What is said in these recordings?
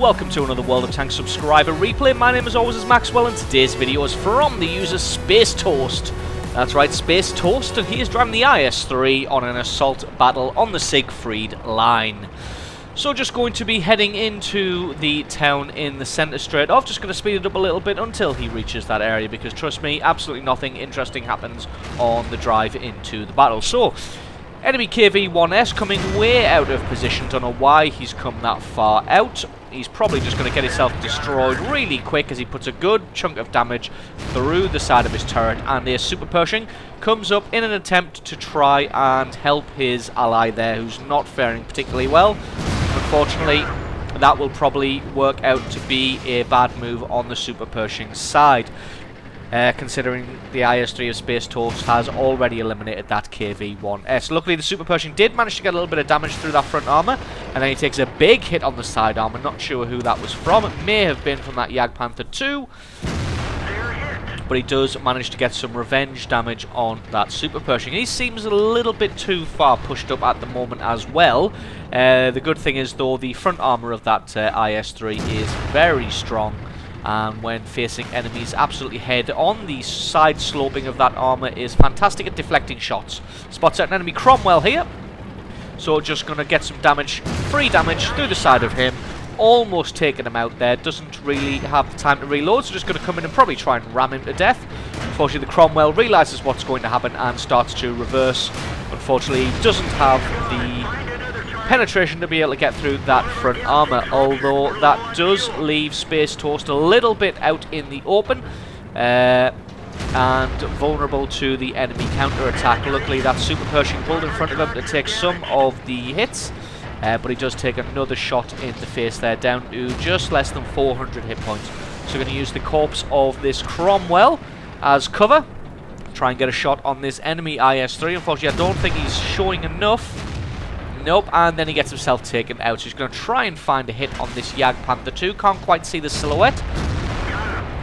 welcome to another World of Tanks subscriber replay. My name as always is Maxwell, and today's video is from the user Space Toast. That's right, Space Toast, and he is driving the IS-3 on an assault battle on the Siegfried line. So just going to be heading into the town in the centre straight off. Just going to speed it up a little bit until he reaches that area, because trust me, absolutely nothing interesting happens on the drive into the battle. So, enemy KV-1S coming way out of position. Don't know why he's come that far out. He's probably just going to get himself destroyed really quick as he puts a good chunk of damage through the side of his turret. And their Super Pershing comes up in an attempt to try and help his ally there, who's not faring particularly well. Unfortunately, that will probably work out to be a bad move on the Super Pershing side. Considering the IS-3 of Space Toast has already eliminated that KV-1S. Luckily, the Super Pershing did manage to get a little bit of damage through that front armour, and then he takes a big hit on the side armour. Not sure who that was from. It may have been from that Jagdpanther 2, but he does manage to get some revenge damage on that Super Pershing. He seems a little bit too far pushed up at the moment as well. The good thing is, though, the front armour of that IS-3 is very strong. And when facing enemies absolutely head on, the side sloping of that armour is fantastic at deflecting shots. Spots out an enemy Cromwell here. So just going to get some damage, free damage through the side of him. Almost taking him out there. Doesn't really have the time to reload, so just going to come in and probably try and ram him to death. Unfortunately, the Cromwell realises what's going to happen and starts to reverse. Unfortunately, doesn't have the penetration to be able to get through that front armour, although that does leave Space Toast a little bit out in the open and vulnerable to the enemy counter-attack. Luckily, that Super Pershing pulled in front of him to take some of the hits, but he does take another shot in the face there, down to just less than 400 hit points. So we're going to use the corpse of this Cromwell as cover, try and get a shot on this enemy IS-3. Unfortunately, I don't think he's showing enough. Nope, and then he gets himself taken out. So he's going to try and find a hit on this Jagdpanther 2. Can't quite see the silhouette.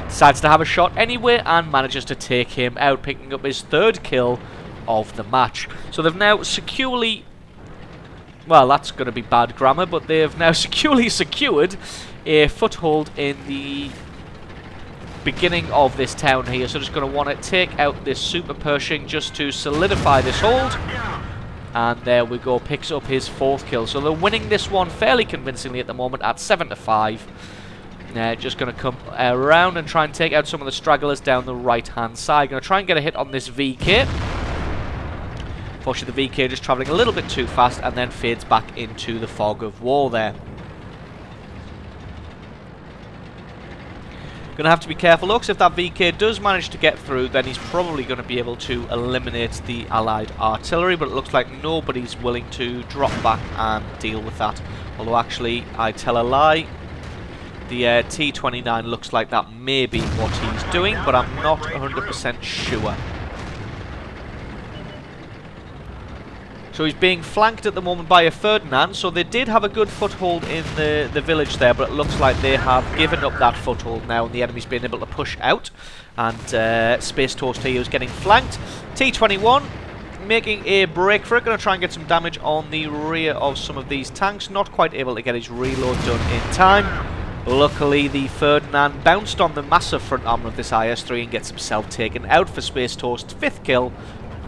Decides to have a shot anyway and manages to take him out, picking up his third kill of the match. So they've now securely... Well, that's going to be bad grammar, but they have now securely secured a foothold in the beginning of this town here. So just going to want to take out this Super Pershing just to solidify this hold. And there we go, picks up his fourth kill. So they're winning this one fairly convincingly at the moment at 7-5. Just going to come around and try and take out some of the stragglers down the right-hand side. Going to try and get a hit on this VK. Unfortunately, the VK just travelling a little bit too fast and then fades back into the fog of war there. Going to have to be careful, though, because if that VK does manage to get through, then he's probably going to be able to eliminate the allied artillery, but it looks like nobody's willing to drop back and deal with that. Although actually, I tell a lie, the T-29 looks like that may be what he's doing, but I'm not 100% sure. So he's being flanked at the moment by a Ferdinand, so they did have a good foothold in the village there, but it looks like they have given up that foothold now, and the enemy's been able to push out, and Space Toast here is getting flanked. T-21 making a break for it, going to try and get some damage on the rear of some of these tanks, not quite able to get his reload done in time. Luckily, the Ferdinand bounced on the massive front armour of this IS-3 and gets himself taken out for Space Toast's fifth kill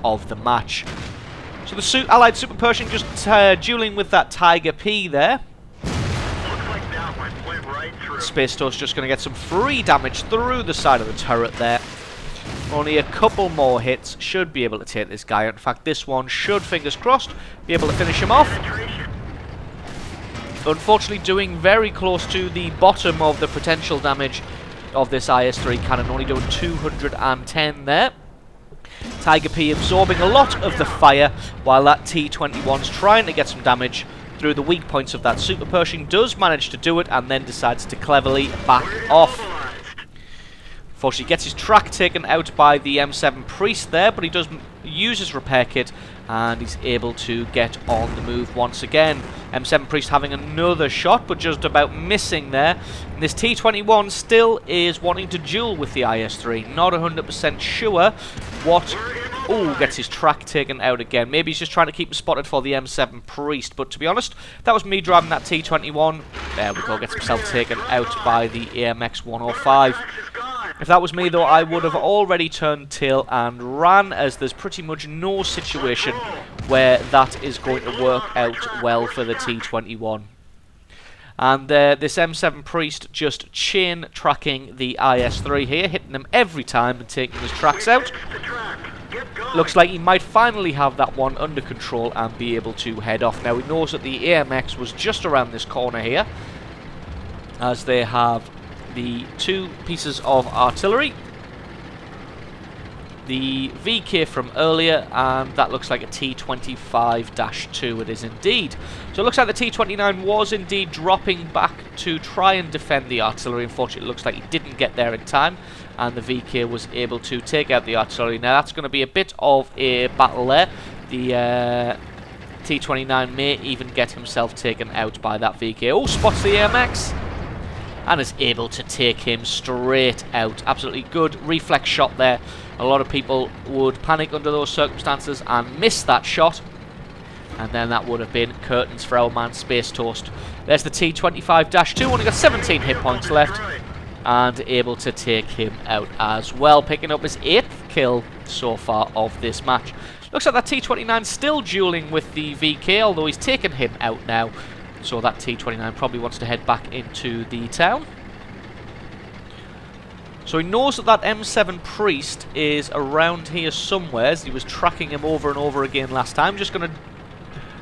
of the match. So the allied Super Pershing just dueling with that Tiger P there. Space Toast just going to get some free damage through the side of the turret there. Only a couple more hits should be able to take this guy out. In fact, this one should, fingers crossed, be able to finish him off. Unfortunately, doing very close to the bottom of the potential damage of this IS-3 cannon, only doing 210 there. Tiger P absorbing a lot of the fire, while that T-21's trying to get some damage through the weak points of that Super Pershing. Does manage to do it, and then decides to cleverly back off. Unfortunately, gets his track taken out by the M7 Priest there, but he does use his repair kit, and he's able to get on the move once again. M7 Priest having another shot, but just about missing there. And this T21 still is wanting to duel with the IS-3. Not 100% sure what... Oh, gets his track taken out again. Maybe he's just trying to keep him spotted for the M7 Priest. But to be honest, that was me driving that T21. There we go, gets himself taken out by the AMX 105. If that was me, though, I would have already turned tail and ran, as there's pretty much no situation where that is going to work out well for the T21. And this M7 Priest just chain tracking the IS-3 here, hitting him every time and taking his tracks out. Looks like he might finally have that one under control and be able to head off. Now, he knows that the AMX was just around this corner here, as they have the two pieces of artillery, the VK from earlier, and that looks like a T25-2. It is indeed. So it looks like the T29 was indeed dropping back to try and defend the artillery. Unfortunately, it looks like he didn't get there in time, and the VK was able to take out the artillery. Now that's going to be a bit of a battle there. The T29 may even get himself taken out by that VK. Oh, spots the AMX and is able to take him straight out. Absolutely good reflex shot there. A lot of people would panic under those circumstances and miss that shot, and then that would have been curtains for our man Space Toast. There's the T25-2, only got 17 hit points left, and able to take him out as well, picking up his 8th kill so far of this match. Looks like that T29 still dueling with the VK, although he's taken him out now. So that T29 probably wants to head back into the town. So he knows that that M7 Priest is around here somewhere. He was tracking him over and over again last time. Just going to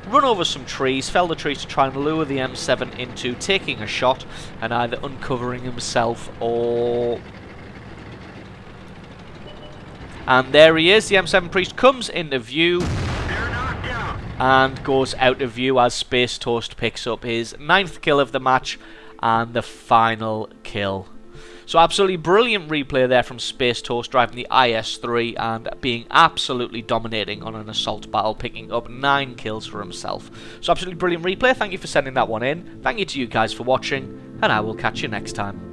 run over some trees, fell the trees to try and lure the M7 into taking a shot and either uncovering himself or... And there he is. The M7 Priest comes into view and goes out of view as Space Toast picks up his 9th kill of the match and the final kill. So absolutely brilliant replay there from Space Toast, driving the IS-3 and being absolutely dominating on an assault battle, picking up 9 kills for himself. So absolutely brilliant replay. Thank you for sending that one in. Thank you to you guys for watching, and I will catch you next time.